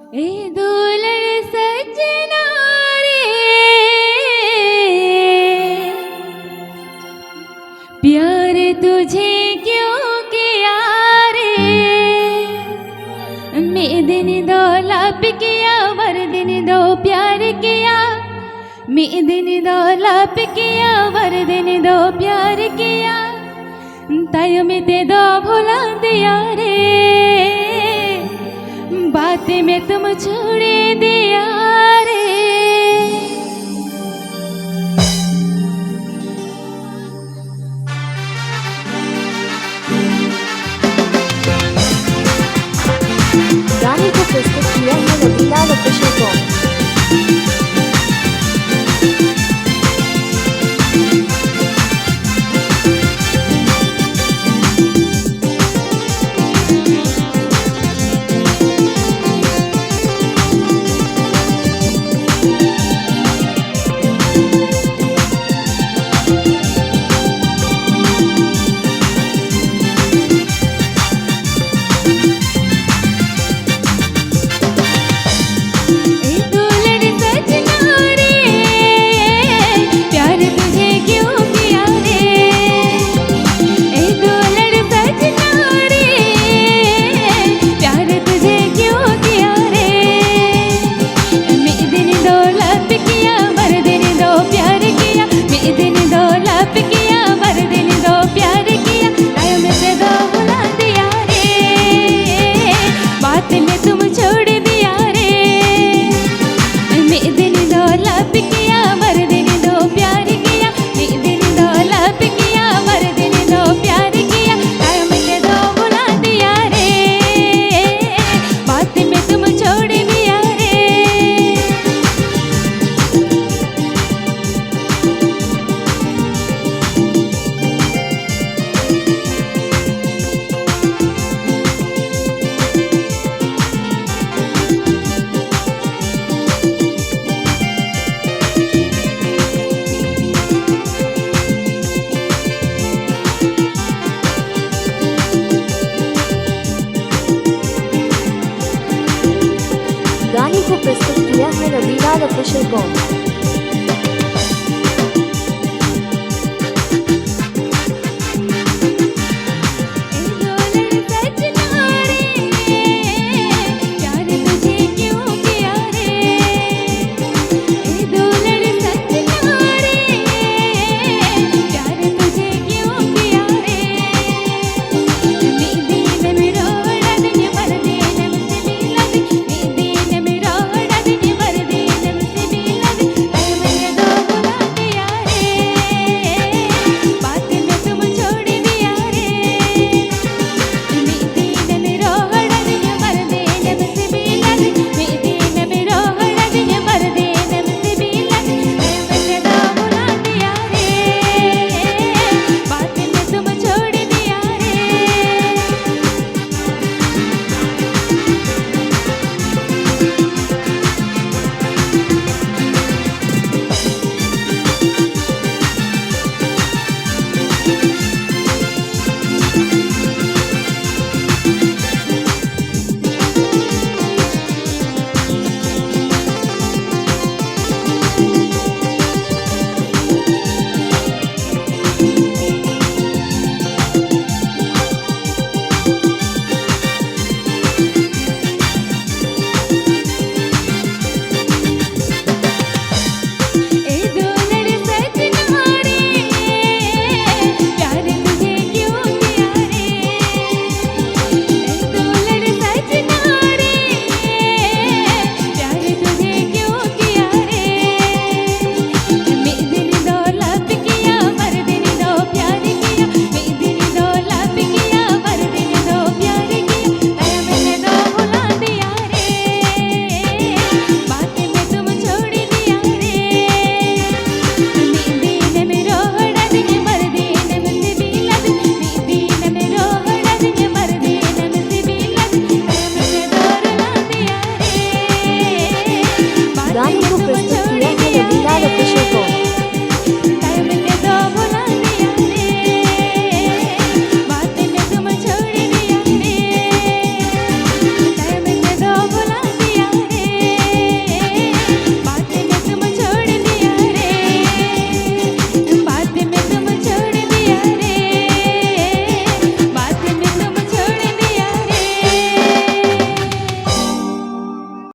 ए दुल्हन सजना रे, प्यार तुझे क्यों किया रे। मैं दिन दो लाप किया, वर दिन दो प्यार किया। मैं दिन दो लाप किया, वर दिन दो प्यार किया। ताय में ते दो भुला दिया रे, बात में तुम छोड़े दिया रे। गाने को प्रस्तुत किया है रविलाल ऑफिशियल कॉम। गाने को प्रस्तुत किया है रविलाल ऑफिशियल कॉम।